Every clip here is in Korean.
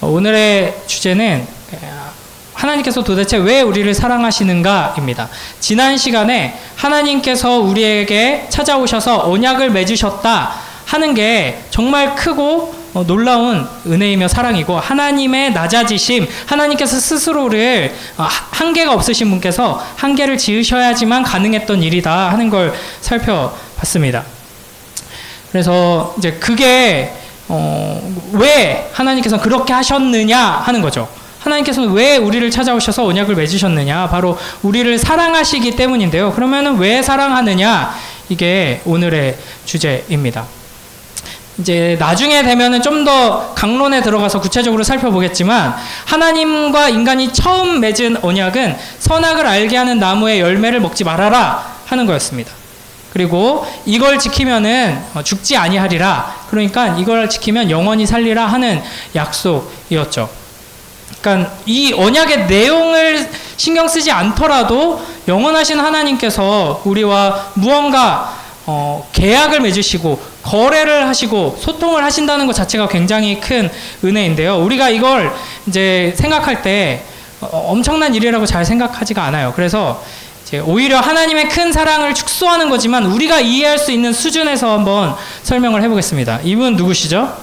오늘의 주제는 하나님께서 도대체 왜 우리를 사랑하시는가입니다. 지난 시간에 하나님께서 우리에게 찾아오셔서 언약을 맺으셨다 하는 게 정말 크고 놀라운 은혜이며 사랑이고, 하나님의 낮아지심, 하나님께서 스스로를 한계가 없으신 분께서 한계를 지으셔야지만 가능했던 일이다 하는 걸 살펴봤습니다. 그래서 이제 그게 왜 하나님께서 그렇게 하셨느냐 하는 거죠. 하나님께서는 왜 우리를 찾아오셔서 언약을 맺으셨느냐? 바로 우리를 사랑하시기 때문인데요. 그러면은 왜 사랑하느냐? 이게 오늘의 주제입니다. 이제 나중에 되면은 좀 더 강론에 들어가서 구체적으로 살펴보겠지만, 하나님과 인간이 처음 맺은 언약은 선악을 알게 하는 나무의 열매를 먹지 말아라 하는 거였습니다. 그리고 이걸 지키면은 죽지 아니하리라. 그러니까 이걸 지키면 영원히 살리라 하는 약속이었죠. 그러니까 이 언약의 내용을 신경 쓰지 않더라도 영원하신 하나님께서 우리와 무언가 계약을 맺으시고 거래를 하시고 소통을 하신다는 것 자체가 굉장히 큰 은혜인데요. 우리가 이걸 이제 생각할 때 엄청난 일이라고 잘 생각하지가 않아요. 그래서 이제 오히려 하나님의 큰 사랑을 축소하는 거지만 우리가 이해할 수 있는 수준에서 한번 설명을 해보겠습니다. 이분 누구시죠?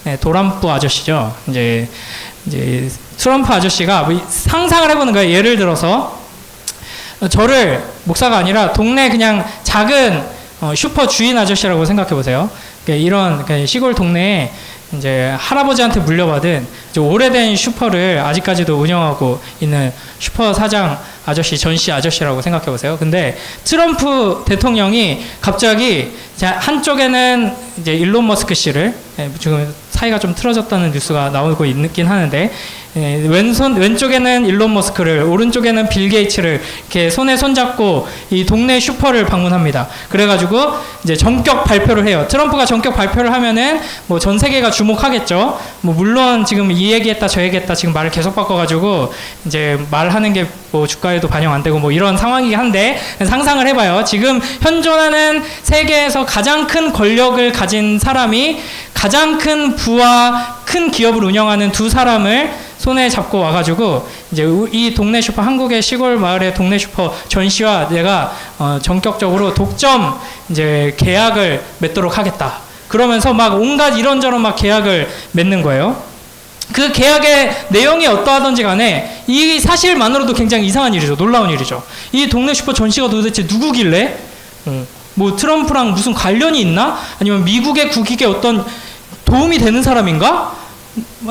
네, 도란프 아저씨죠. 이제 트럼프 아저씨가 상상을 해보는 거예요. 예를 들어서 저를 목사가 아니라 동네 그냥 작은 슈퍼 주인 아저씨라고 생각해 보세요. 이런 시골 동네에 이제 할아버지한테 물려받은 이제 오래된 슈퍼를 아직까지도 운영하고 있는 슈퍼 사장 아저씨, 전씨 아저씨라고 생각해 보세요. 근데 트럼프 대통령이 갑자기 한쪽에는 이제 일론 머스크 씨를, 지금 사이가 좀 틀어졌다는 뉴스가 나오고 있긴 하는데, 왼쪽에는 일론 머스크를, 오른쪽에는 빌 게이츠를 이렇게 손에 손잡고 이 동네 슈퍼를 방문합니다. 그래가지고 이제 전격 발표를 해요. 트럼프가 전격 발표를 하면은 뭐 전 세계가 주목하겠죠. 뭐 물론 지금 이 얘기했다 저 얘기했다 지금 말을 계속 바꿔가지고 이제 말하는 게 뭐 주가에도 반영 안 되고 뭐 이런 상황이긴 한데, 상상을 해봐요. 지금 현존하는 세계에서 가장 큰 권력을 가진 사람이 가장 큰 부와 큰 기업을 운영하는 두 사람을 손에 잡고 와가지고 이제 이 동네 슈퍼, 한국의 시골 마을의 동네 슈퍼 전씨와 내가 전격적으로 독점 이제 계약을 맺도록 하겠다. 그러면서 막 온갖 이런저런 막 계약을 맺는 거예요. 그 계약의 내용이 어떠하든지 간에 이 사실만으로도 굉장히 이상한 일이죠. 놀라운 일이죠. 이 동네 슈퍼 전씨가 도대체 누구길래? 뭐 트럼프랑 무슨 관련이 있나? 아니면 미국의 국익에 어떤 도움이 되는 사람인가?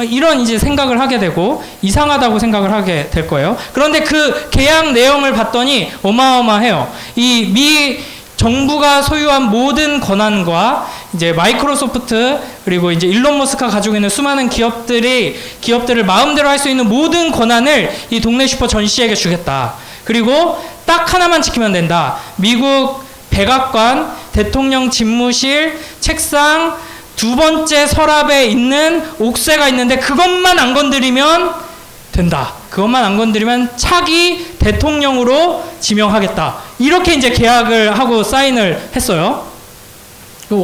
이런 이제 생각을 하게 되고 이상하다고 생각을 하게 될 거예요. 그런데 그 계약 내용을 봤더니 어마어마해요. 이 미 정부가 소유한 모든 권한과 이제 마이크로소프트, 그리고 이제 일론 머스크가 가지고 있는 수많은 기업들을 마음대로 할 수 있는 모든 권한을 이 동네 슈퍼 전씨에게 주겠다. 그리고 딱 하나만 지키면 된다. 미국 백악관, 대통령 집무실, 책상 두 번째 서랍에 있는 옥새가 있는데 그것만 안 건드리면 된다. 그것만 안 건드리면 차기 대통령으로 지명하겠다. 이렇게 이제 계약을 하고 사인을 했어요.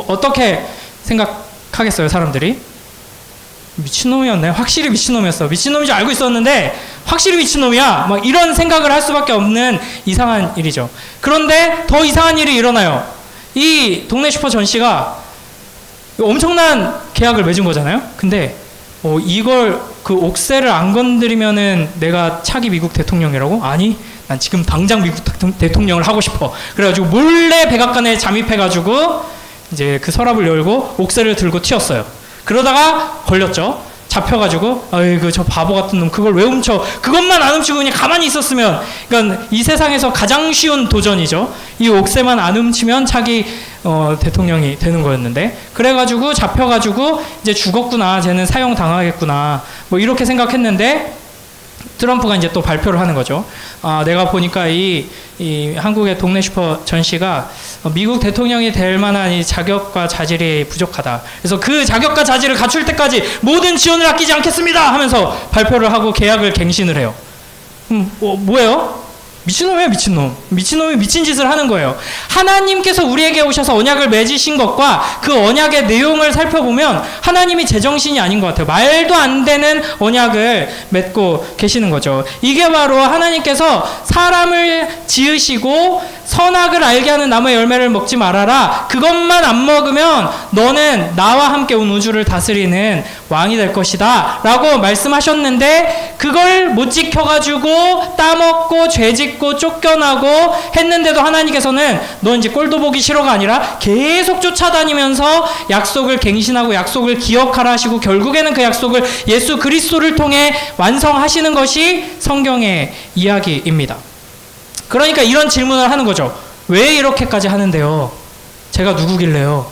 어떻게 생각하겠어요, 사람들이? 미친놈이었네. 확실히 미친놈이었어. 미친놈인 줄 알고 있었는데 확실히 미친놈이야. 막 이런 생각을 할 수밖에 없는 이상한 일이죠. 그런데 더 이상한 일이 일어나요. 이 동네 슈퍼 전씨가 엄청난 계약을 맺은 거잖아요. 근데 이걸 그 옥새를 안 건드리면은 내가 차기 미국 대통령이라고? 아니, 난 지금 당장 미국 대통령을 하고 싶어. 그래가지고 몰래 백악관에 잠입해가지고 이제 그 서랍을 열고 옥새를 들고 튀었어요. 그러다가 걸렸죠. 잡혀가지고 아이고 저 바보 같은 놈 그걸 왜 훔쳐? 그것만 안 훔치고 그냥 가만히 있었으면, 그러니까 이 세상에서 가장 쉬운 도전이죠. 이 옥새만 안 훔치면 차기 대통령이 되는 거였는데, 그래가지고 잡혀가지고 이제 죽었구나, 쟤는 사형당하겠구나, 뭐 이렇게 생각했는데 트럼프가 이제 또 발표를 하는 거죠. 내가 보니까 이 한국의 동네 슈퍼 전씨가 미국 대통령이 될 만한 이 자격과 자질이 부족하다. 그래서 그 자격과 자질을 갖출 때까지 모든 지원을 아끼지 않겠습니다 하면서 발표를 하고 계약을 갱신을 해요. 뭐예요? 미친놈이야, 미친놈. 미친놈이 미친 짓을 하는 거예요. 하나님께서 우리에게 오셔서 언약을 맺으신 것과 그 언약의 내용을 살펴보면 하나님이 제정신이 아닌 것 같아요. 말도 안 되는 언약을 맺고 계시는 거죠. 이게 바로 하나님께서 사람을 지으시고 선악을 알게 하는 나무의 열매를 먹지 말아라. 그것만 안 먹으면 너는 나와 함께 온 우주를 다스리는 왕이 될 것이다. 라고 말씀하셨는데 그걸 못 지켜가지고 따먹고 죄짓고 쫓겨나고 했는데도 하나님께서는 너 이제 꼴도 보기 싫어가 아니라 계속 쫓아다니면서 약속을 갱신하고 약속을 기억하라 하시고 결국에는 그 약속을 예수 그리스도를 통해 완성하시는 것이 성경의 이야기입니다. 그러니까 이런 질문을 하는 거죠. 왜 이렇게까지 하는데요? 제가 누구길래요?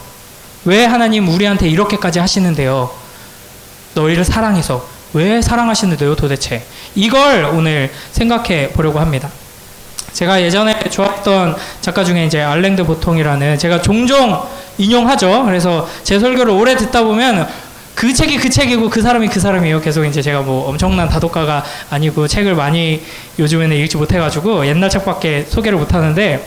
왜 하나님 우리한테 이렇게까지 하시는데요? 너희를 사랑해서 왜 사랑하시는데요 도대체? 이걸 오늘 생각해 보려고 합니다. 제가 예전에 좋아했던 작가 중에 이제 알랭 드 보통이라는, 제가 종종 인용하죠. 그래서 제 설교를 오래 듣다 보면 그 책이 그 책이고 그 사람이 그 사람이에요. 계속 이제 제가 뭐 엄청난 다독가가 아니고 책을 많이 요즘에는 읽지 못해가지고 옛날 책밖에 소개를 못하는데,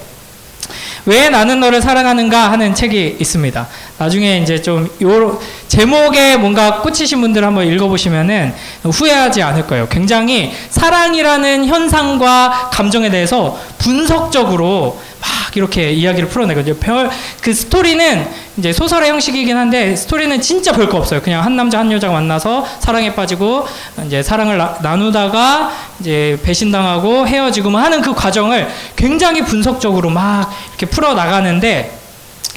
왜 나는 너를 사랑하는가 하는 책이 있습니다. 나중에 이제 좀 요 제목에 뭔가 꽂히신 분들 한번 읽어보시면은 후회하지 않을 거예요. 굉장히 사랑이라는 현상과 감정에 대해서 분석적으로 막 이렇게 이야기를 풀어내거든요. 그 스토리는 이제 소설의 형식이긴 한데 스토리는 진짜 별거 없어요. 그냥 한 남자 한 여자가 만나서 사랑에 빠지고 이제 사랑을 나누다가 이제 배신당하고 헤어지고 하는 그 과정을 굉장히 분석적으로 막 이렇게 풀어 나가는데,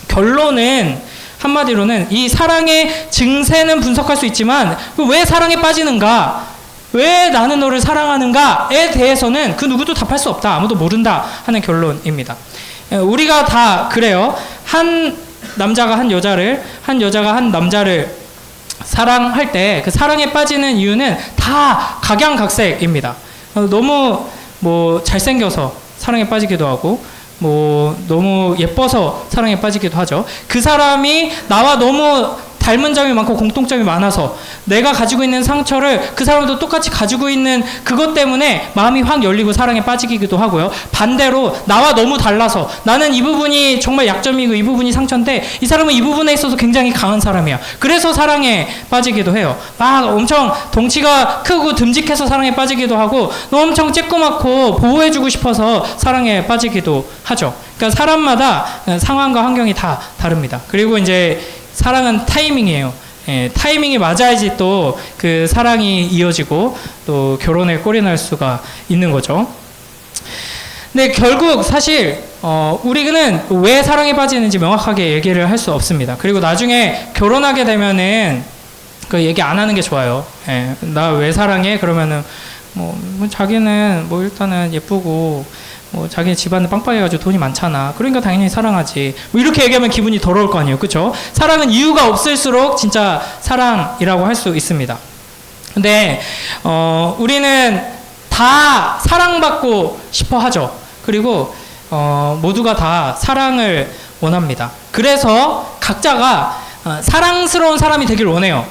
결론은 한마디로는 이 사랑의 증세는 분석할 수 있지만 왜 사랑에 빠지는가, 왜 나는 너를 사랑하는가에 대해서는 그 누구도 답할 수 없다, 아무도 모른다 하는 결론입니다. 우리가 다 그래요. 한 남자가 한 여자를, 한 여자가 한 남자를 사랑할 때 그 사랑에 빠지는 이유는 다 각양각색입니다. 너무 뭐 잘생겨서 사랑에 빠지기도 하고, 뭐 너무 예뻐서 사랑에 빠지기도 하죠. 그 사람이 나와 너무 닮은 점이 많고 공통점이 많아서 내가 가지고 있는 상처를 그 사람도 똑같이 가지고 있는 그것 때문에 마음이 확 열리고 사랑에 빠지기도 하고요. 반대로 나와 너무 달라서 나는 이 부분이 정말 약점이고 이 부분이 상처인데 이 사람은 이 부분에 있어서 굉장히 강한 사람이야. 그래서 사랑에 빠지기도 해요. 막 엄청 덩치가 크고 듬직해서 사랑에 빠지기도 하고, 너 엄청 쬐끄맣고 보호해주고 싶어서 사랑에 빠지기도 하죠. 그러니까 사람마다 상황과 환경이 다 다릅니다. 그리고 이제 사랑은 타이밍이에요. 예, 타이밍이 맞아야지 또 그 사랑이 이어지고 또 결혼에 꼴이 날 수가 있는 거죠. 근데 결국 사실 우리는 왜 사랑에 빠지는지 명확하게 얘기를 할 수 없습니다. 그리고 나중에 결혼하게 되면은 그 얘기 안 하는 게 좋아요. 예, 나 왜 사랑해? 그러면은 뭐 자기는 뭐 일단은 예쁘고 뭐 자기 집안은 빵빵해가지고 돈이 많잖아. 그러니까 당연히 사랑하지. 뭐 이렇게 얘기하면 기분이 더러울 거 아니에요, 그렇죠? 사랑은 이유가 없을수록 진짜 사랑이라고 할 수 있습니다. 근데 우리는 다 사랑받고 싶어 하죠. 그리고 모두가 다 사랑을 원합니다. 그래서 각자가 사랑스러운 사람이 되길 원해요.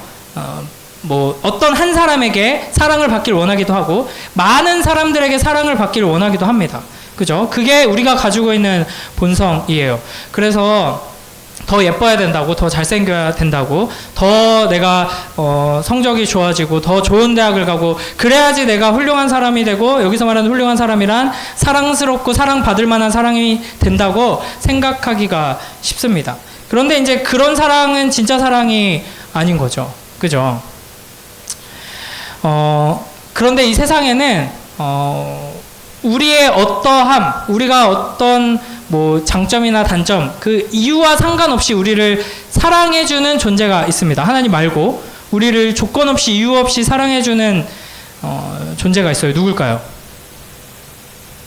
뭐 어떤 한 사람에게 사랑을 받길 원하기도 하고 많은 사람들에게 사랑을 받기를 원하기도 합니다. 그죠? 그게 우리가 가지고 있는 본성이에요. 그래서 더 예뻐야 된다고, 더 잘생겨야 된다고, 더 내가 성적이 좋아지고 더 좋은 대학을 가고 그래야지 내가 훌륭한 사람이 되고, 여기서 말하는 훌륭한 사람이란 사랑스럽고 사랑받을 만한 사람이 된다고 생각하기가 쉽습니다. 그런데 이제 그런 사랑은 진짜 사랑이 아닌 거죠. 그죠? 그런데 이 세상에는 우리의 어떠함, 우리가 어떤 뭐 장점이나 단점, 그 이유와 상관없이 우리를 사랑해주는 존재가 있습니다. 하나님 말고 우리를 조건 없이 이유 없이 사랑해주는 존재가 있어요. 누굴까요?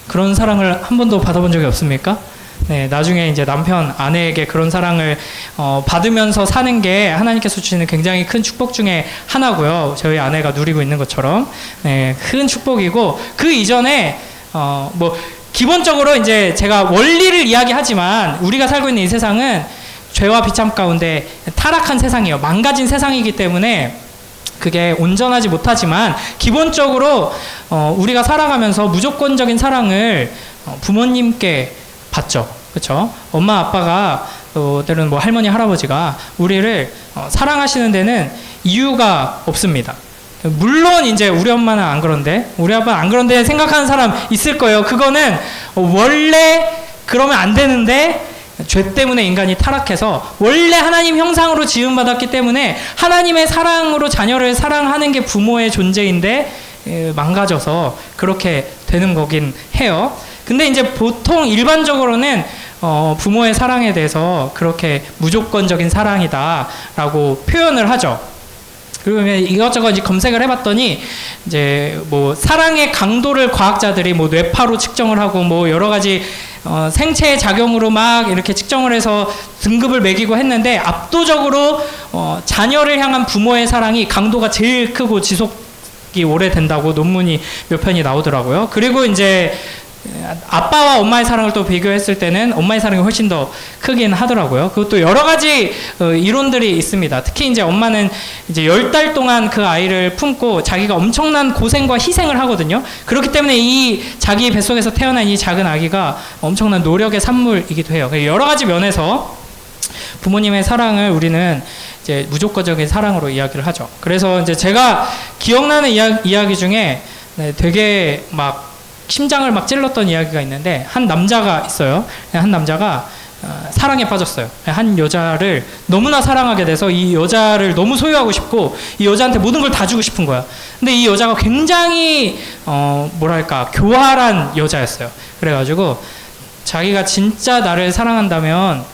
그런 사랑을 한 번도 받아본 적이 없습니까? 네, 나중에 이제 남편, 아내에게 그런 사랑을 받으면서 사는 게 하나님께서 주시는 굉장히 큰 축복 중에 하나고요. 저희 아내가 누리고 있는 것처럼 네, 큰 축복이고, 그 이전에 뭐 기본적으로 이제 제가 원리를 이야기하지만 우리가 살고 있는 이 세상은 죄와 비참 가운데 타락한 세상이에요. 망가진 세상이기 때문에 그게 온전하지 못하지만 기본적으로 우리가 살아가면서 무조건적인 사랑을 부모님께 받죠. 그렇죠? 엄마 아빠가 때로는 뭐 할머니 할아버지가 우리를 사랑하시는 데는 이유가 없습니다. 물론 이제 우리 엄마는 안 그런데 우리 아빠는 안 그런데 생각하는 사람 있을 거예요. 그거는 원래 그러면 안 되는데 죄 때문에 인간이 타락해서 원래 하나님 형상으로 지음받았기 때문에 하나님의 사랑으로 자녀를 사랑하는 게 부모의 존재인데 망가져서 그렇게 되는 거긴 해요. 근데 이제 보통 일반적으로는 부모의 사랑에 대해서 그렇게 무조건적인 사랑이다라고 표현을 하죠. 그리고 이것저것 이제 검색을 해봤더니 이제 뭐 사랑의 강도를 과학자들이 뭐 뇌파로 측정을 하고 뭐 여러 가지 생체의 작용으로 막 이렇게 측정을 해서 등급을 매기고 했는데 압도적으로 자녀를 향한 부모의 사랑이 강도가 제일 크고 지속이 오래된다고 논문이 몇 편이 나오더라고요. 그리고 이제 아빠와 엄마의 사랑을 또 비교했을 때는 엄마의 사랑이 훨씬 더 크긴 하더라고요. 그것도 여러 가지 이론들이 있습니다. 특히 이제 엄마는 이제 10달 동안 그 아이를 품고 자기가 엄청난 고생과 희생을 하거든요. 그렇기 때문에 이 자기 뱃속에서 태어난 이 작은 아기가 엄청난 노력의 산물이기도 해요. 여러 가지 면에서 부모님의 사랑을 우리는 이제 무조건적인 사랑으로 이야기를 하죠. 그래서 이제 제가 기억나는 이야기 중에 되게 막 심장을 막 찔렀던 이야기가 있는데 한 남자가 있어요. 한 남자가 사랑에 빠졌어요. 한 여자를 너무나 사랑하게 돼서 이 여자를 너무 소유하고 싶고 이 여자한테 모든 걸 다 주고 싶은 거야. 근데 이 여자가 굉장히 뭐랄까 교활한 여자였어요. 그래가지고 자기가 진짜 나를 사랑한다면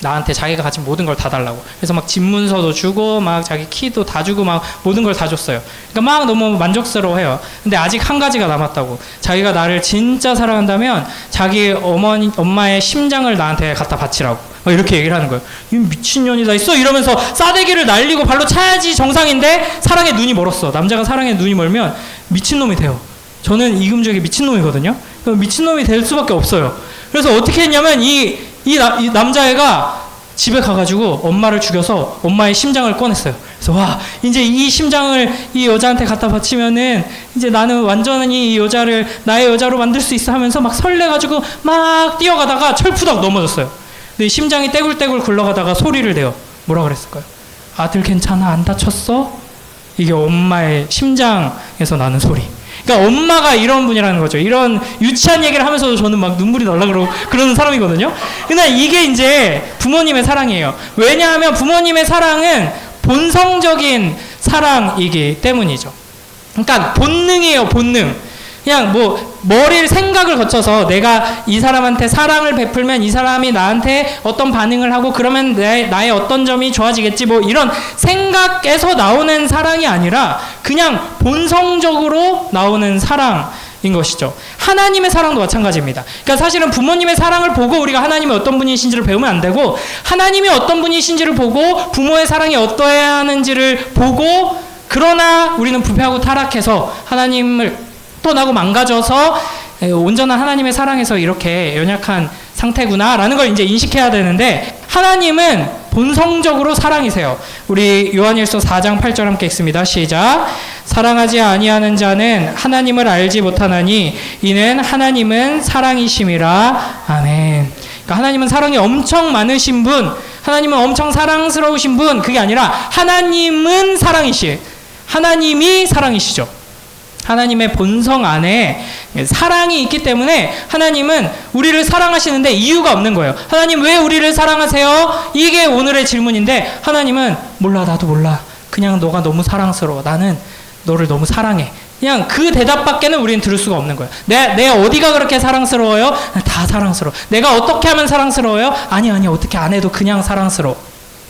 나한테 자기가 가진 모든 걸 다 달라고. 그래서 막 집문서도 주고 막 자기 키도 다 주고 막 모든 걸 다 줬어요. 그러니까 막 너무 만족스러워해요. 근데 아직 한 가지가 남았다고. 자기가 나를 진짜 사랑한다면 자기 엄마의 심장을 나한테 갖다 바치라고. 이렇게 얘기를 하는 거예요. 이 미친년이 다 있어? 이러면서 싸대기를 날리고 발로 차야지 정상인데 사랑에 눈이 멀었어. 남자가 사랑에 눈이 멀면 미친놈이 돼요. 저는 이금주에게 미친놈이거든요. 미친놈이 될 수밖에 없어요. 그래서 어떻게 했냐면 이 남자애가 집에 가가지고 엄마를 죽여서 엄마의 심장을 꺼냈어요. 그래서 와, 이제 이 심장을 이 여자한테 갖다 바치면은 이제 나는 완전히 이 여자를 나의 여자로 만들 수 있어 하면서 막 설레가지고 막 뛰어가다가 철푸덕 넘어졌어요. 근데 심장이 떼굴떼굴 굴러가다가 소리를 내요. 뭐라 그랬을까요? 아들 괜찮아? 안 다쳤어? 이게 엄마의 심장에서 나는 소리. 그러니까 엄마가 이런 분이라는 거죠. 이런 유치한 얘기를 하면서도 저는 막 눈물이 날라 그러는 사람이거든요. 근데 이게 이제 부모님의 사랑이에요. 왜냐하면 부모님의 사랑은 본성적인 사랑이기 때문이죠. 그러니까 본능이에요, 본능. 그냥 뭐 머리를 생각을 거쳐서 내가 이 사람한테 사랑을 베풀면 이 사람이 나한테 어떤 반응을 하고 그러면 나의 어떤 점이 좋아지겠지 뭐 이런 생각에서 나오는 사랑이 아니라 그냥 본성적으로 나오는 사랑인 것이죠. 하나님의 사랑도 마찬가지입니다. 그러니까 사실은 부모님의 사랑을 보고 우리가 하나님이 어떤 분이신지를 배우면 안 되고 하나님이 어떤 분이신지를 보고 부모의 사랑이 어떠해야 하는지를 보고 그러나 우리는 부패하고 타락해서 하나님을 떠나고 망가져서 온전한 하나님의 사랑에서 이렇게 연약한 상태구나라는 걸 이제 인식해야 되는데 하나님은 본성적으로 사랑이세요. 우리 요한일서 4장 8절 함께 읽습니다. 시작. 사랑하지 아니하는 자는 하나님을 알지 못하나니 이는 하나님은 사랑이심이라. 아멘. 그러니까 하나님은 사랑이 엄청 많으신 분, 하나님은 엄청 사랑스러우신 분, 그게 아니라 하나님은 하나님이 사랑이시죠. 하나님의 본성 안에 사랑이 있기 때문에 하나님은 우리를 사랑하시는데 이유가 없는 거예요. 하나님 왜 우리를 사랑하세요? 이게 오늘의 질문인데 하나님은 몰라, 나도 몰라. 그냥 너가 너무 사랑스러워. 나는 너를 너무 사랑해. 그냥 그 대답밖에는 우리는 들을 수가 없는 거예요. 내 어디가 그렇게 사랑스러워요? 다 사랑스러워. 내가 어떻게 하면 사랑스러워요? 아니 어떻게 안 해도 그냥 사랑스러워.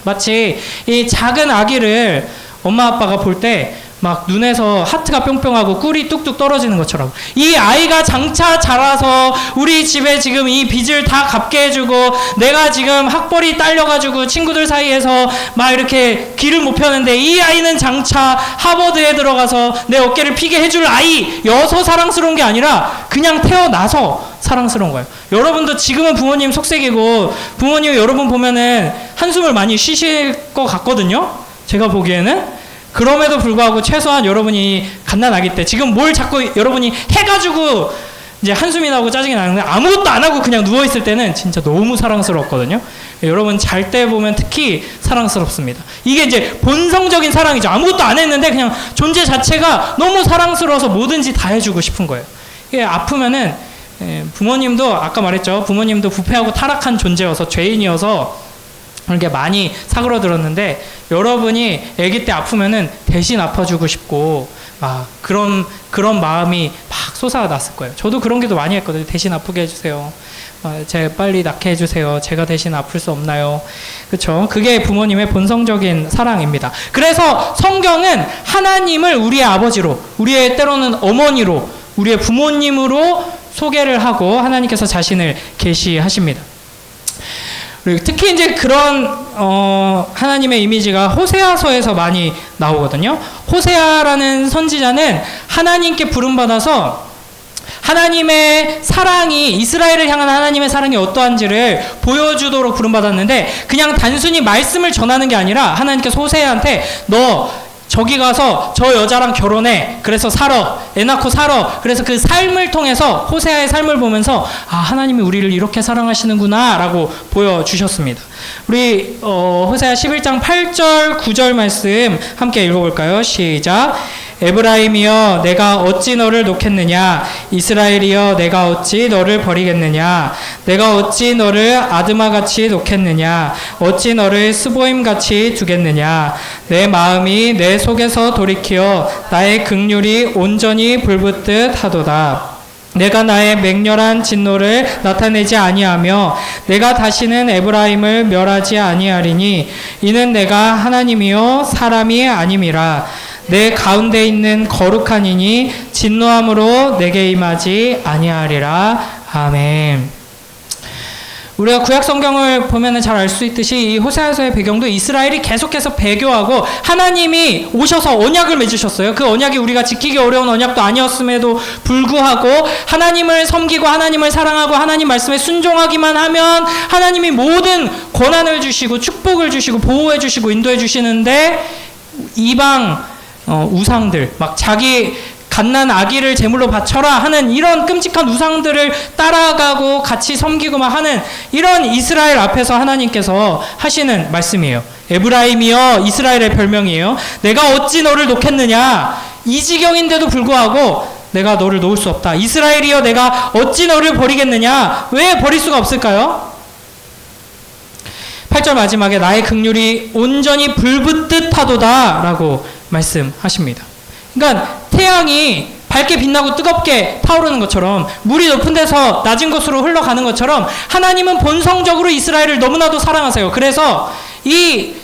마치 이 작은 아기를 엄마 아빠가 볼 때 막 눈에서 하트가 뿅뿅하고 꿀이 뚝뚝 떨어지는 것처럼 이 아이가 장차 자라서 우리 집에 지금 이 빚을 다 갚게 해주고 내가 지금 학벌이 딸려가지고 친구들 사이에서 막 이렇게 길을 못 펴는데 이 아이는 장차 하버드에 들어가서 내 어깨를 피게 해줄 아이여서 사랑스러운 게 아니라 그냥 태어나서 사랑스러운 거예요. 여러분도 지금은 부모님 속색이고 부모님 여러분 보면은 한숨을 많이 쉬실 것 같거든요. 제가 보기에는. 그럼에도 불구하고 최소한 여러분이 갓난아기 때 지금 뭘 자꾸 여러분이 해가지고 이제 한숨이 나고 짜증이 나는데 아무것도 안 하고 그냥 누워있을 때는 진짜 너무 사랑스럽거든요. 여러분 잘 때 보면 특히 사랑스럽습니다. 이게 이제 본성적인 사랑이죠. 아무것도 안 했는데 그냥 존재 자체가 너무 사랑스러워서 뭐든지 다 해주고 싶은 거예요. 이게 아프면은 부모님도 아까 말했죠. 부모님도 부패하고 타락한 존재여서 죄인이어서 이렇게 많이 사그러들었는데 여러분이 아기 때 아프면은 대신 아파주고 싶고 막 그런 마음이 막 솟아났을 거예요. 저도 그런 기도 많이 했거든요. 대신 아프게 해주세요. 제 빨리 낳게 해주세요. 제가 대신 아플 수 없나요? 그렇죠? 그게 부모님의 본성적인 사랑입니다. 그래서 성경은 하나님을 우리의 아버지로, 우리의 때로는 어머니로, 우리의 부모님으로 소개를 하고 하나님께서 자신을 계시하십니다. 특히 이제 그런 하나님의 이미지가 호세아서에서 많이 나오거든요. 호세아라는 선지자는 하나님께 부름받아서 하나님의 사랑이, 이스라엘을 향한 하나님의 사랑이 어떠한지를 보여주도록 부름받았는데 그냥 단순히 말씀을 전하는 게 아니라 하나님께서 호세아한테 너 저기 가서 저 여자랑 결혼해. 그래서 살아. 애 낳고 살아. 그래서 그 삶을 통해서 호세아의 삶을 보면서 아, 하나님이 우리를 이렇게 사랑하시는구나 라고 보여주셨습니다. 우리 호세아 11장 8절 9절 말씀 함께 읽어볼까요? 시작. 에브라임이여 내가 어찌 너를 놓겠느냐. 이스라엘이여 내가 어찌 너를 버리겠느냐. 내가 어찌 너를 아드마같이 놓겠느냐. 어찌 너를 스보임같이 두겠느냐. 내 마음이 내 속에서 돌이키어 나의 긍휼이 온전히 불붙듯 하도다. 내가 나의 맹렬한 진노를 나타내지 아니하며 내가 다시는 에브라임을 멸하지 아니하리니 이는 내가 하나님이요 사람이 아님이라. 내 가운데 있는 거룩한 이니 진노함으로 내게 임하지 아니하리라. 아멘. 우리가 구약 성경을 보면 잘 알 수 있듯이 이 호세아서의 배경도 이스라엘이 계속해서 배교하고 하나님이 오셔서 언약을 맺으셨어요. 그 언약이 우리가 지키기 어려운 언약도 아니었음에도 불구하고 하나님을 섬기고 하나님을 사랑하고 하나님 말씀에 순종하기만 하면 하나님이 모든 권한을 주시고 축복을 주시고 보호해 주시고 인도해 주시는데 이방 우상들 막 자기 갓난 아기를 제물로 바쳐라 하는 이런 끔찍한 우상들을 따라가고 같이 섬기고 막 하는 이런 이스라엘 앞에서 하나님께서 하시는 말씀이에요. 에브라임이여, 이스라엘의 별명이에요. 내가 어찌 너를 놓겠느냐. 이 지경인데도 불구하고 내가 너를 놓을 수 없다. 이스라엘이여 내가 어찌 너를 버리겠느냐. 왜 버릴 수가 없을까요? 8절 마지막에 나의 긍휼이 온전히 불붙듯 하도다 라고 말씀하십니다. 그러니까 태양이 밝게 빛나고 뜨겁게 타오르는 것처럼 물이 높은 데서 낮은 곳으로 흘러가는 것처럼 하나님은 본성적으로 이스라엘을 너무나도 사랑하세요. 그래서 이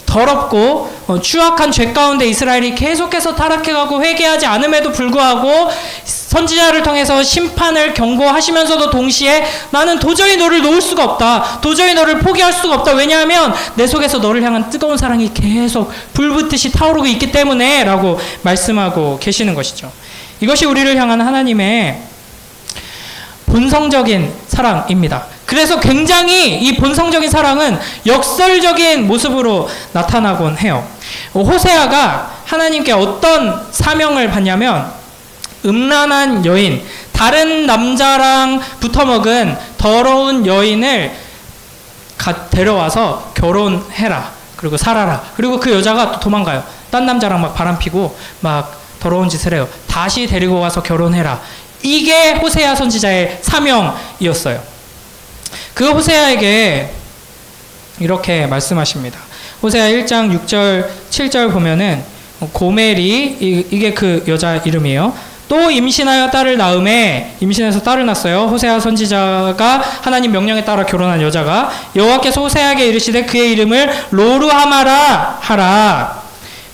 더럽고 추악한 죄 가운데 이스라엘이 계속해서 타락해가고 회개하지 않음에도 불구하고 선지자를 통해서 심판을 경고하시면서도 동시에 나는 도저히 너를 놓을 수가 없다. 도저히 너를 포기할 수가 없다. 왜냐하면 내 속에서 너를 향한 뜨거운 사랑이 계속 불붙듯이 타오르고 있기 때문에 라고 말씀하고 계시는 것이죠. 이것이 우리를 향한 하나님의 본성적인 사랑입니다. 그래서 굉장히 이 본성적인 사랑은 역설적인 모습으로 나타나곤 해요. 호세아가 하나님께 어떤 사명을 받냐면 음란한 여인, 다른 남자랑 붙어먹은 더러운 여인을 데려와서 결혼해라. 그리고 살아라. 그리고 그 여자가 또 도망가요. 딴 남자랑 막 바람피고 막 더러운 짓을 해요. 다시 데리고 와서 결혼해라. 이게 호세아 선지자의 사명이었어요. 그 호세아에게 이렇게 말씀하십니다. 호세아 1장 6절 7절 보면은 고멜이 이게 그 여자 이름이에요. 또 임신하여 딸을 낳음에 임신해서 딸을 낳았어요. 호세아 선지자가 하나님 명령에 따라 결혼한 여자가 여호와께서 호세아에게 이르시되 그의 이름을 로루하마라 하라.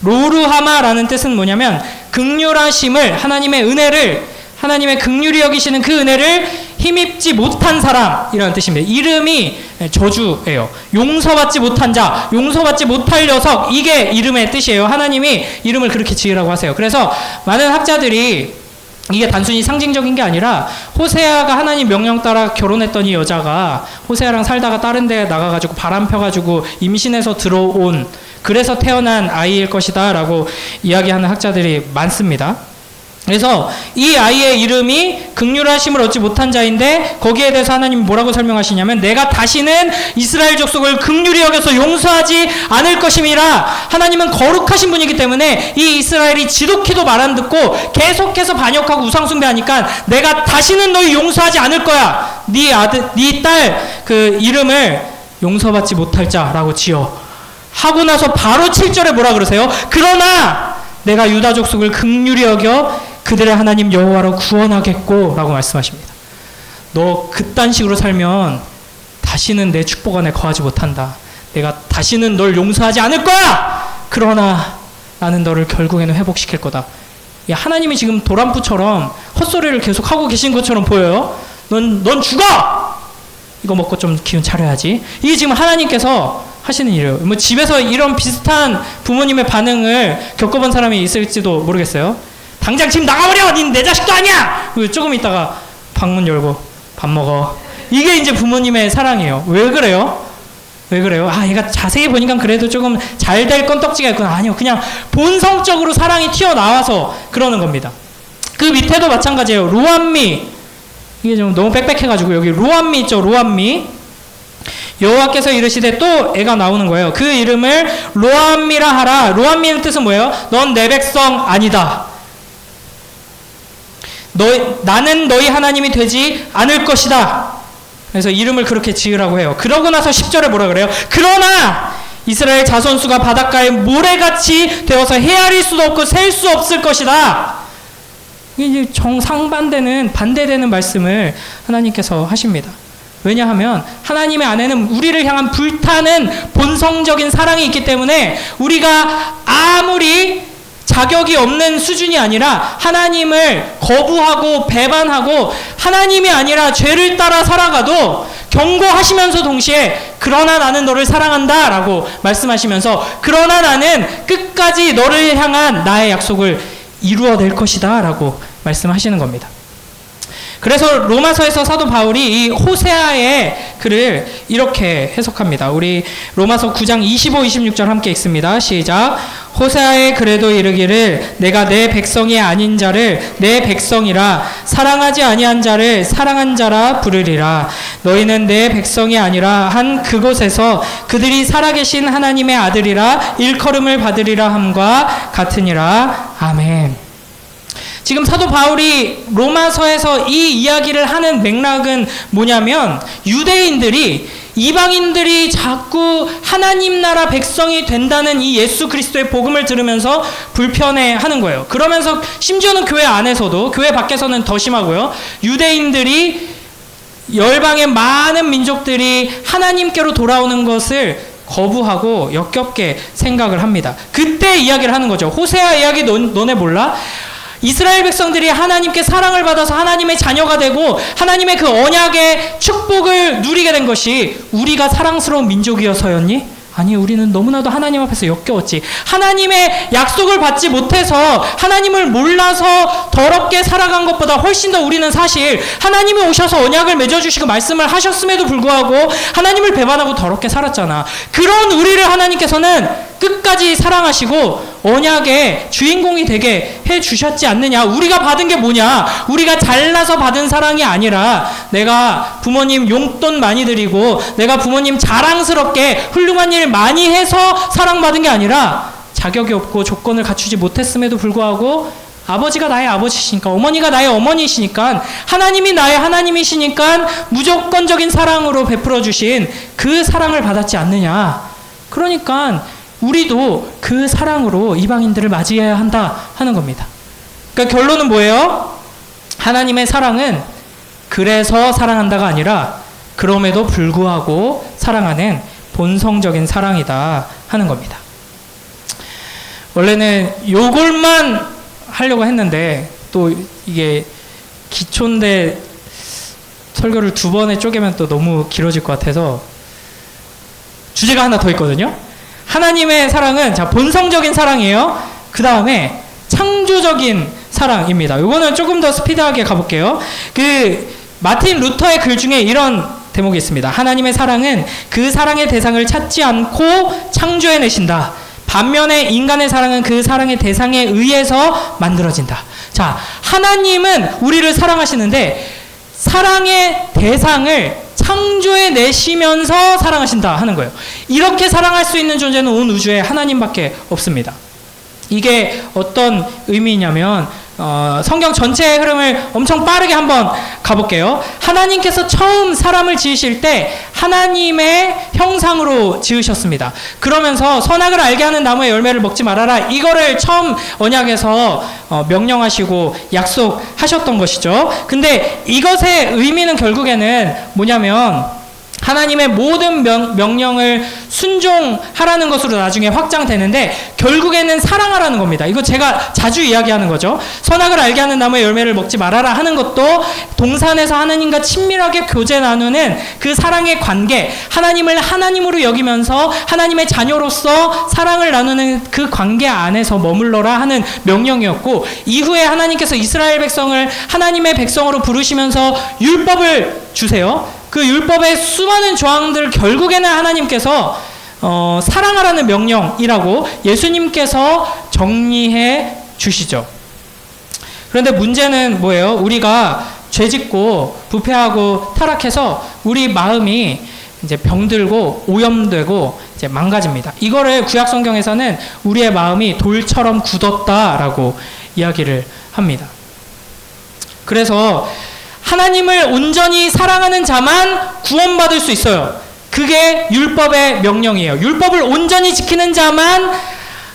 로루하마라는 뜻은 뭐냐면 긍휼하심을, 하나님의 은혜를, 하나님의 긍휼히 여기시는 그 은혜를 힘입지 못한 사람이라는 뜻입니다. 이름이 저주예요. 용서받지 못한 자, 용서받지 못할 녀석, 이게 이름의 뜻이에요. 하나님이 이름을 그렇게 지으라고 하세요. 그래서 많은 학자들이 이게 단순히 상징적인 게 아니라 호세아가 하나님 명령 따라 결혼했던 이 여자가 호세아랑 살다가 다른 데 나가가지고 바람 펴가지고 임신해서 들어온 그래서 태어난 아이일 것이다 라고 이야기하는 학자들이 많습니다. 그래서 이 아이의 이름이 긍휼하심을 얻지 못한 자인데 거기에 대해서 하나님이 뭐라고 설명하시냐면 내가 다시는 이스라엘 족속을 긍휼히 여겨서 용서하지 않을 것임이라. 하나님은 거룩하신 분이기 때문에 이 이스라엘이 지독히도 말 안 듣고 계속해서 반역하고 우상숭배하니까 내가 다시는 너희 용서하지 않을 거야. 네 아들, 네 딸 그 이름을 용서받지 못할 자라고 지어. 하고 나서 바로 7절에 뭐라 그러세요? 그러나 내가 유다 족속을 긍휼히 여겨 그들의 하나님 여호와로 구원하겠고 라고 말씀하십니다. 너 그딴 식으로 살면 다시는 내 축복 안에 거하지 못한다. 내가 다시는 널 용서하지 않을 거야. 그러나 나는 너를 결국에는 회복시킬 거다. 하나님이 지금 도란프처럼 헛소리를 계속 하고 계신 것처럼 보여요. 넌 죽어! 이거 먹고 좀 기운 차려야지. 이게 지금 하나님께서 하시는 일이에요. 뭐 집에서 이런 비슷한 부모님의 반응을 겪어본 사람이 있을지도 모르겠어요. 당장 집 나가버려! 닌 내 자식도 아니야! 조금 있다가 방문 열고 밥 먹어. 이게 이제 부모님의 사랑이에요. 왜 그래요? 왜 그래요? 아, 얘가 자세히 보니까 그래도 조금 잘 될 건떡지가 있구나. 아니요. 그냥 본성적으로 사랑이 튀어나와서 그러는 겁니다. 그 밑에도 마찬가지예요. 로암미. 이게 좀 너무 빽빽해가지고 여기 로암미 있죠? 로암미. 여호와께서 이르시되 또 애가 나오는 거예요. 그 이름을 로암미라 하라. 로암미의 뜻은 뭐예요? 넌 내 백성 아니다. 나는 너희 하나님이 되지 않을 것이다. 그래서 이름을 그렇게 지으라고 해요. 그러고 나서 10절에 뭐라 그래요? 그러나 이스라엘 자손수가 바닷가에 모래같이 되어서 헤아릴 수도 없고 셀 수 없을 것이다. 이게 정상반대는 반대되는 말씀을 하나님께서 하십니다. 왜냐하면 하나님의 안에는 우리를 향한 불타는 본성적인 사랑이 있기 때문에 우리가 아무리 자격이 없는 수준이 아니라 하나님을 거부하고 배반하고 하나님이 아니라 죄를 따라 살아가도 경고하시면서 동시에 그러나 나는 너를 사랑한다 라고 말씀하시면서 그러나 나는 끝까지 너를 향한 나의 약속을 이루어낼 것이다 라고 말씀하시는 겁니다. 그래서 로마서에서 사도 바울이 이 호세아의 글을 이렇게 해석합니다. 우리 로마서 9장 25, 26절 함께 읽습니다. 시작. 호세아의 글에도 이르기를 내가 내 백성이 아닌 자를 내 백성이라 사랑하지 아니한 자를 사랑한 자라 부르리라. 너희는 내 백성이 아니라 한 그곳에서 그들이 살아계신 하나님의 아들이라 일컬음을 받으리라 함과 같으니라. 아멘. 지금 사도 바울이 로마서에서 이 이야기를 하는 맥락은 뭐냐면 유대인들이 이방인들이 자꾸 하나님 나라 백성이 된다는 이 예수 그리스도의 복음을 들으면서 불편해하는 거예요. 그러면서 심지어는 교회 안에서도 교회 밖에서는 더 심하고요. 유대인들이 열방의 많은 민족들이 하나님께로 돌아오는 것을 거부하고 역겹게 생각을 합니다. 그때 이야기를 하는 거죠. 호세아 이야기 너네 몰라? 이스라엘 백성들이 하나님께 사랑을 받아서 하나님의 자녀가 되고 하나님의 그 언약의 축복을 누리게 된 것이 우리가 사랑스러운 민족이어서였니? 아니, 우리는 너무나도 하나님 앞에서 역겨웠지. 하나님의 약속을 받지 못해서 하나님을 몰라서 더럽게 살아간 것보다 훨씬 더 우리는 사실 하나님이 오셔서 언약을 맺어주시고 말씀을 하셨음에도 불구하고 하나님을 배반하고 더럽게 살았잖아. 그런 우리를 하나님께서는 끝까지 사랑하시고 언약의 주인공이 되게 해주셨지 않느냐. 우리가 받은 게 뭐냐? 우리가 잘나서 받은 사랑이 아니라 내가 부모님 용돈 많이 드리고 내가 부모님 자랑스럽게 훌륭한 일 많이 해서 사랑받은 게 아니라 자격이 없고 조건을 갖추지 못했음에도 불구하고 아버지가 나의 아버지시니까 어머니가 나의 어머니시니까 하나님이 나의 하나님이시니까 무조건적인 사랑으로 베풀어 주신 그 사랑을 받았지 않느냐. 그러니까 우리도 그 사랑으로 이방인들을 맞이해야 한다 하는 겁니다. 그러니까 결론은 뭐예요? 하나님의 사랑은 그래서 사랑한다가 아니라 그럼에도 불구하고 사랑하는 본성적인 사랑이다 하는 겁니다. 원래는 요걸만 하려고 했는데 또 이게 기초인데 설교를 2번에 쪼개면 또 너무 길어질 것 같아서 주제가 하나 더 있거든요. 하나님의 사랑은 자 본성적인 사랑이에요. 그 다음에 창조적인 사랑입니다. 이거는 조금 더 스피드하게 가볼게요. 그 마틴 루터의 글 중에 이런 대목이 있습니다. 하나님의 사랑은 그 사랑의 대상을 찾지 않고 창조해내신다. 반면에 인간의 사랑은 그 사랑의 대상에 의해서 만들어진다. 자, 하나님은 우리를 사랑하시는데 사랑의 대상을 창조해 내시면서 사랑하신다 하는 거예요. 이렇게 사랑할 수 있는 존재는 온 우주에 하나님밖에 없습니다. 이게 어떤 의미냐면 성경 전체의 흐름을 엄청 빠르게 한번 가볼게요. 하나님께서 처음 사람을 지으실 때 하나님의 형상으로 지으셨습니다. 그러면서 선악을 알게 하는 나무의 열매를 먹지 말아라. 이거를 처음 언약에서 명령하시고 약속하셨던 것이죠. 근데 이것의 의미는 결국에는 뭐냐면 하나님의 모든 명령을 순종하라는 것으로 나중에 확장되는데 결국에는 사랑하라는 겁니다. 이거 제가 자주 이야기하는 거죠. 선악을 알게 하는 나무의 열매를 먹지 말아라 하는 것도 동산에서 하나님과 친밀하게 교제 나누는 그 사랑의 관계, 하나님을 하나님으로 여기면서 하나님의 자녀로서 사랑을 나누는 그 관계 안에서 머물러라 하는 명령이었고, 이후에 하나님께서 이스라엘 백성을 하나님의 백성으로 부르시면서 율법을 주세요. 그 율법의 수많은 조항들 결국에는 하나님께서 사랑하라는 명령이라고 예수님께서 정리해 주시죠. 그런데 문제는 뭐예요? 우리가 죄짓고 부패하고 타락해서 우리 마음이 이제 병들고 오염되고 이제 망가집니다. 이거를 구약 성경에서는 우리의 마음이 돌처럼 굳었다라고 이야기를 합니다. 그래서 하나님을 온전히 사랑하는 자만 구원받을 수 있어요. 그게 율법의 명령이에요. 율법을 온전히 지키는 자만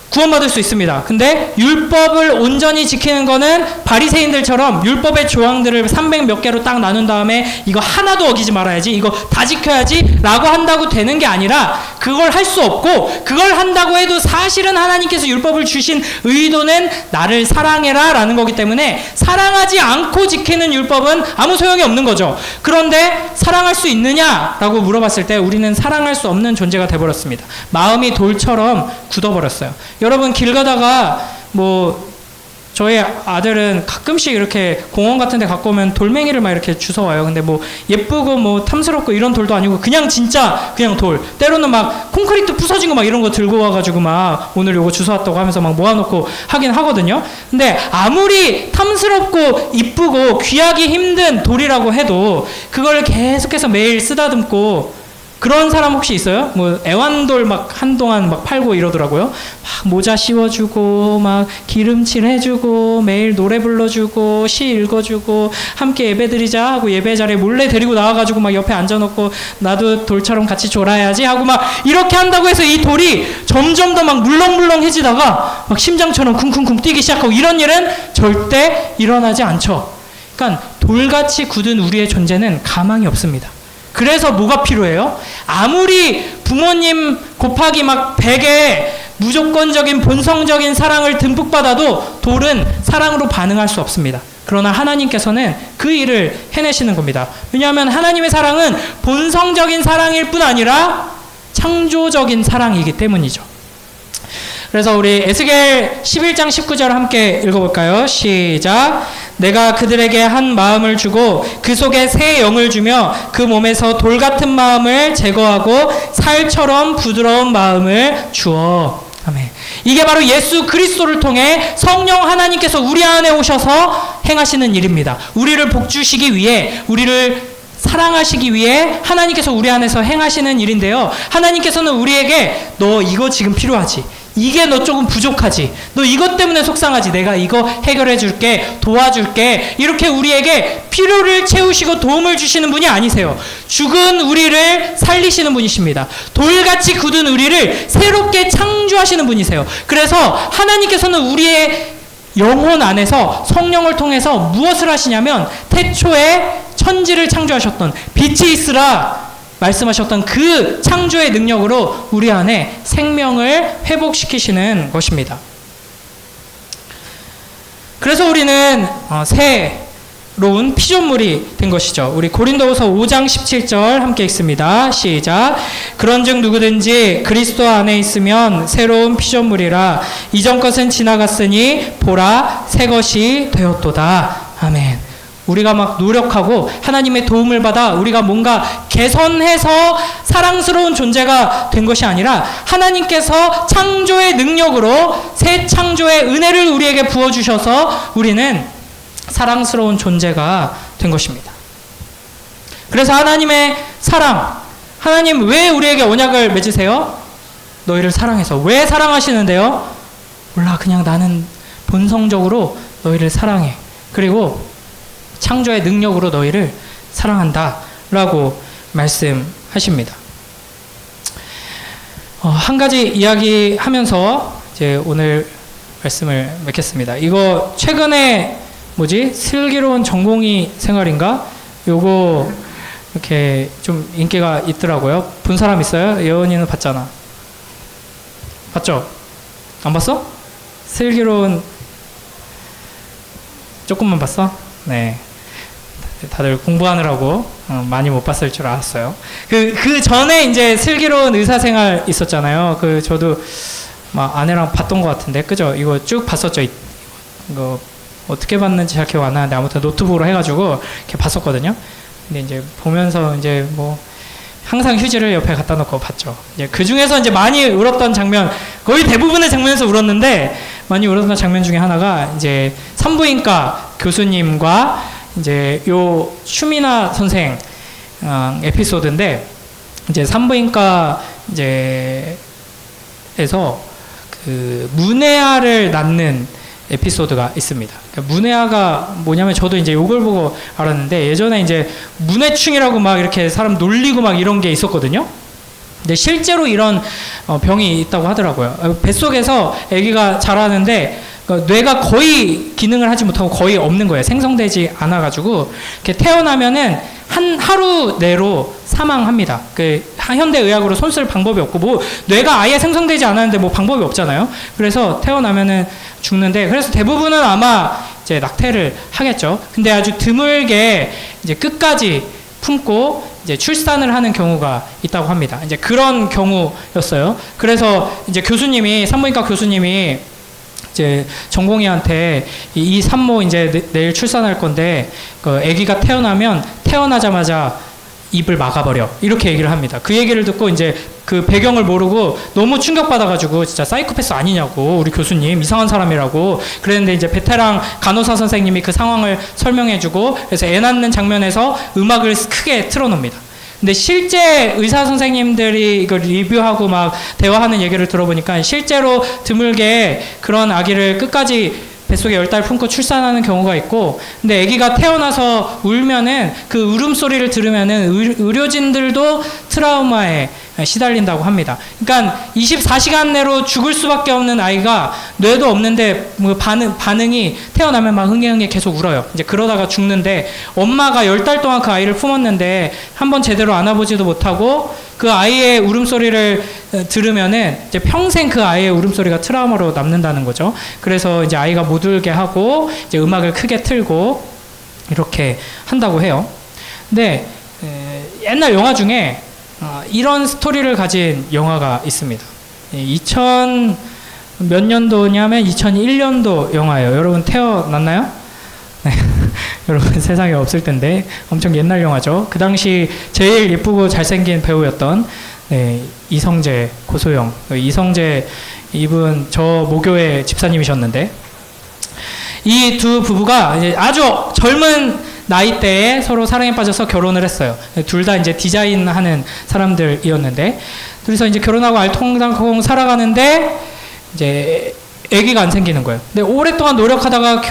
구원받을 수 있습니다. 근데 율법을 온전히 지키는 거는 바리새인들처럼 율법의 조항들을 300 몇 개로 딱 나눈 다음에 이거 하나도 어기지 말아야지, 이거 다 지켜야지 라고 한다고 되는 게 아니라, 그걸 할 수 없고, 그걸 한다고 해도 사실은 하나님께서 율법을 주신 의도는 나를 사랑해라 라는 거기 때문에 사랑하지 않고 지키는 율법은 아무 소용이 없는 거죠. 그런데 사랑할 수 있느냐라고 물어봤을 때 우리는 사랑할 수 없는 존재가 돼버렸습니다. 마음이 돌처럼 굳어버렸어요. 여러분, 길 가다가 저희 아들은 가끔씩 이렇게 공원 같은 데 갖고 오면 돌멩이를 막 이렇게 주워와요. 근데 예쁘고 탐스럽고 이런 돌도 아니고 그냥 진짜 그냥 돌. 때로는 막 콘크리트 부서진 거 막 이런 거 들고 와가지고 막 오늘 요거 주워왔다고 하면서 막 모아놓고 하긴 하거든요. 근데 아무리 탐스럽고 이쁘고 귀하기 힘든 돌이라고 해도 그걸 계속해서 매일 쓰다듬고, 그런 사람 혹시 있어요? 애완돌 막 한동안 막 팔고 이러더라고요. 막 모자 씌워주고, 막 기름칠 해주고, 매일 노래 불러주고, 시 읽어주고, 함께 예배드리자 하고 예배 자리에 몰래 데리고 나와가지고 막 옆에 앉아놓고 나도 돌처럼 같이 졸아야지 하고 막 이렇게 한다고 해서 이 돌이 점점 더 막 물렁물렁해지다가 막 심장처럼 쿵쿵쿵 뛰기 시작하고, 이런 일은 절대 일어나지 않죠. 그러니까 돌같이 굳은 우리의 존재는 가망이 없습니다. 그래서 뭐가 필요해요? 아무리 부모님 곱하기 막 100의 무조건적인 본성적인 사랑을 듬뿍 받아도 돌은 사랑으로 반응할 수 없습니다. 그러나 하나님께서는 그 일을 해내시는 겁니다. 왜냐하면 하나님의 사랑은 본성적인 사랑일 뿐 아니라 창조적인 사랑이기 때문이죠. 그래서 우리 에스겔 11장 19절 함께 읽어볼까요? 시작. 내가 그들에게 한 마음을 주고 그 속에 새 영을 주며 그 몸에서 돌 같은 마음을 제거하고 살처럼 부드러운 마음을 주어. 아멘. 이게 바로 예수 그리스도를 통해 성령 하나님께서 우리 안에 오셔서 행하시는 일입니다. 우리를 복주시기 위해, 우리를 사랑하시기 위해 하나님께서 우리 안에서 행하시는 일인데요. 하나님께서는 우리에게 너 이거 지금 필요하지? 이게 너 조금 부족하지? 너 이것 때문에 속상하지? 내가 이거 해결해 줄게, 도와줄게. 이렇게 우리에게 필요를 채우시고 도움을 주시는 분이 아니세요. 죽은 우리를 살리시는 분이십니다. 돌같이 굳은 우리를 새롭게 창조하시는 분이세요. 그래서 하나님께서는 우리의 영혼 안에서 성령을 통해서 무엇을 하시냐면, 태초에 천지를 창조하셨던, 빛이 있으라 말씀하셨던 그 창조의 능력으로 우리 안에 생명을 회복시키시는 것입니다. 그래서 우리는 새로운 피조물이 된 것이죠. 우리 고린도후서 5장 17절 함께 읽습니다. 시작. 그런즉 누구든지 그리스도 안에 있으면 새로운 피조물이라. 이전 것은 지나갔으니 보라 새 것이 되었도다. 아멘. 우리가 막 노력하고 하나님의 도움을 받아 우리가 뭔가 개선해서 사랑스러운 존재가 된 것이 아니라 하나님께서 창조의 능력으로 새 창조의 은혜를 우리에게 부어주셔서 우리는 사랑스러운 존재가 된 것입니다. 그래서 하나님의 사랑, 하나님 왜 우리에게 언약을 맺으세요? 너희를 사랑해서. 왜 사랑하시는데요? 몰라, 그냥 나는 본성적으로 너희를 사랑해. 그리고 창조의 능력으로 너희를 사랑한다 라고 말씀하십니다. 한 가지 이야기하면서 이제 오늘 말씀을 맺겠습니다. 이거 최근에 슬기로운 전공의 생활인가? 요거 이렇게 좀 인기가 있더라고요. 본 사람 있어요? 예원이는 봤잖아. 봤죠? 안 봤어? 슬기로운 조금만 봤어? 네. 다들 공부하느라고 많이 못 봤을 줄 알았어요. 그 전에 이제 슬기로운 의사생활 있었잖아요. 저도 막 아내랑 봤던 것 같은데, 그죠? 이거 쭉 봤었죠. 이거 어떻게 봤는지 잘 기억 안 나는데 아무튼 노트북으로 해가지고 이렇게 봤었거든요. 근데 이제 보면서 이제 항상 휴지를 옆에 갖다 놓고 봤죠. 이제 그 중에서 이제 많이 울었던 장면, 거의 대부분의 장면에서 울었는데 많이 울었던 장면 중에 하나가 이제 산부인과 교수님과 이제 요 슈미나 선생 에피소드인데, 이제 산부인과 에서 문해아를 낳는 에피소드가 있습니다. 그러니까 문해아가 뭐냐면, 저도 이제 요걸 보고 알았는데, 예전에 이제 문해충이라고 막 이렇게 사람 놀리고 막 이런 게 있었거든요. 근데 실제로 이런 병이 있다고 하더라고요. 뱃속에서 아기가 자라는데 뇌가 거의 기능을 하지 못하고 거의 없는 거예요. 생성되지 않아가지고 이렇게 태어나면은 하루 내로 사망합니다. 현대 의학으로 손 쓸 방법이 없고, 뇌가 아예 생성되지 않았는데 방법이 없잖아요. 그래서 태어나면은 죽는데, 그래서 대부분은 아마 이제 낙태를 하겠죠. 근데 아주 드물게 이제 끝까지 품고 이제 출산을 하는 경우가 있다고 합니다. 이제 그런 경우였어요. 그래서 이제 산부인과 교수님이 이제 전공의한테 이 산모 이제 내일 출산할 건데 아기가 태어나면 태어나자마자 입을 막아버려, 이렇게 얘기를 합니다. 그 얘기를 듣고 이제 그 배경을 모르고 너무 충격받아가지고 진짜 사이코패스 아니냐고, 우리 교수님 이상한 사람이라고 그랬는데, 이제 베테랑 간호사 선생님이 그 상황을 설명해주고, 그래서 애 낳는 장면에서 음악을 크게 틀어놓습니다. 근데 실제 의사 선생님들이 이걸 리뷰하고 막 대화하는 얘기를 들어보니까 실제로 드물게 그런 아기를 끝까지 뱃속에 10달 품고 출산하는 경우가 있고, 근데 아기가 태어나서 울면은 그 울음소리를 들으면은 의료진들도 트라우마에 시달린다고 합니다. 그러니까 24시간 내로 죽을 수밖에 없는 아이가 뇌도 없는데 반응이 태어나면 막 흥해흥해 계속 울어요. 이제 그러다가 죽는데, 엄마가 10달 동안 그 아이를 품었는데 한번 제대로 안아보지도 못하고 그 아이의 울음소리를 들으면은 이제 평생 그 아이의 울음소리가 트라우마로 남는다는 거죠. 그래서 이제 아이가 못 울게 하고 이제 음악을 크게 틀고 이렇게 한다고 해요. 근데 옛날 영화 중에 이런 스토리를 가진 영화가 있습니다. 2000 몇 년도냐면 2001년도 영화예요. 여러분 태어났나요? 네. 여러분 세상에 없을 텐데 엄청 옛날 영화죠. 그 당시 제일 예쁘고 잘생긴 배우였던 이성재, 고소영. 이성재 이분 저 모교의 집사님이셨는데, 이 두 부부가 이제 아주 젊은 나이대에 서로 사랑에 빠져서 결혼을 했어요. 둘 다 이제 디자인하는 사람들이었는데, 그래서 이제 결혼하고 알통달통 살아가는데 이제 아기가 안 생기는 거예요. 근데 오랫동안 노력하다가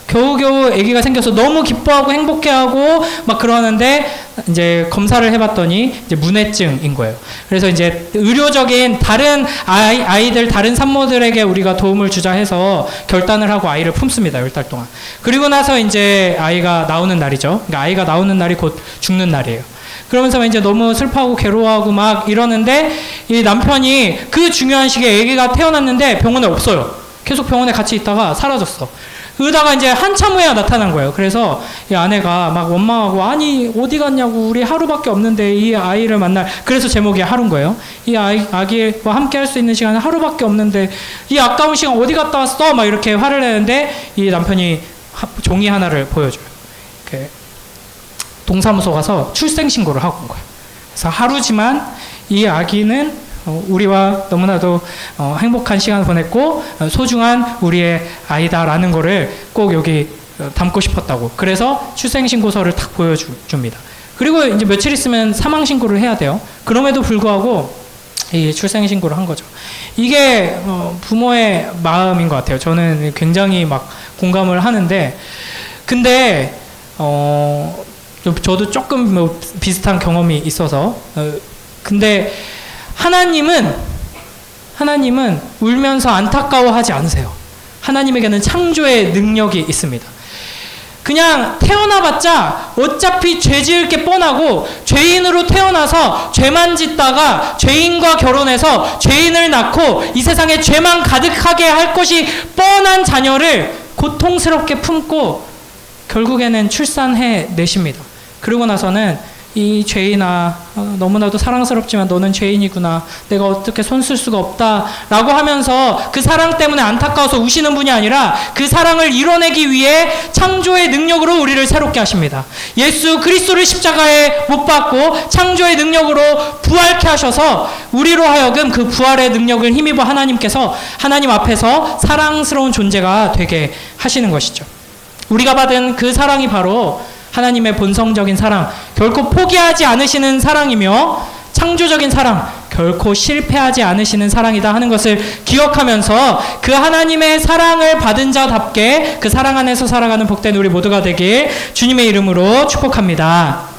겨우겨우 아기가 생겨서 너무 기뻐하고 행복해하고 막 그러는데, 이제 검사를 해봤더니 이제 문해증인 거예요. 그래서 이제 의료적인 다른 아이들, 다른 산모들에게 우리가 도움을 주자 해서 결단을 하고 아이를 품습니다. 10달 동안. 그리고 나서 이제 아이가 나오는 날이죠. 그러니까 아이가 나오는 날이 곧 죽는 날이에요. 그러면서 이제 너무 슬퍼하고 괴로워하고 막 이러는데, 이 남편이 그 중요한 시기에 아기가 태어났는데 병원에 없어요. 계속 병원에 같이 있다가 사라졌어. 그러다가 이제 한참 후에 나타난 거예요. 그래서 이 아내가 막 원망하고, 아니 어디 갔냐고, 우리 하루밖에 없는데 이 아이를 만날, 그래서 제목이 하루인 거예요. 이 아기와 함께 할 수 있는 시간은 하루밖에 없는데 이 아까운 시간 어디 갔다 왔어? 막 이렇게 화를 내는데, 이 남편이 종이 하나를 보여줘요. 동사무소 가서 출생신고를 하고 온 거예요. 그래서 하루지만 이 아기는 우리와 너무나도 행복한 시간을 보냈고 소중한 우리의 아이다라는 거를 꼭 여기 담고 싶었다고. 그래서 출생신고서를 딱 보여줍니다. 그리고 이제 며칠 있으면 사망신고를 해야 돼요. 그럼에도 불구하고 이 출생신고를 한 거죠. 이게 부모의 마음인 것 같아요. 저는 굉장히 막 공감을 하는데, 근데 저도 조금 뭐 비슷한 경험이 있어서 근데 하나님은 울면서 안타까워하지 않으세요. 하나님에게는 창조의 능력이 있습니다. 그냥 태어나봤자 어차피 죄 지을 게 뻔하고 죄인으로 태어나서 죄만 짓다가 죄인과 결혼해서 죄인을 낳고 이 세상에 죄만 가득하게 할 것이 뻔한 자녀를 고통스럽게 품고 결국에는 출산해 내십니다. 그러고 나서는 이 죄인아, 너무나도 사랑스럽지만 너는 죄인이구나. 내가 어떻게 손쓸 수가 없다라고 하면서 그 사랑 때문에 안타까워서 우시는 분이 아니라 그 사랑을 이뤄내기 위해 창조의 능력으로 우리를 새롭게 하십니다. 예수 그리스도를 십자가에 못 박고 창조의 능력으로 부활케 하셔서 우리로 하여금 그 부활의 능력을 힘입어 하나님께서 하나님 앞에서 사랑스러운 존재가 되게 하시는 것이죠. 우리가 받은 그 사랑이 바로 하나님의 본성적인 사랑, 결코 포기하지 않으시는 사랑이며 창조적인 사랑, 결코 실패하지 않으시는 사랑이다 하는 것을 기억하면서 그 하나님의 사랑을 받은 자답게 그 사랑 안에서 살아가는 복된 우리 모두가 되길 주님의 이름으로 축복합니다.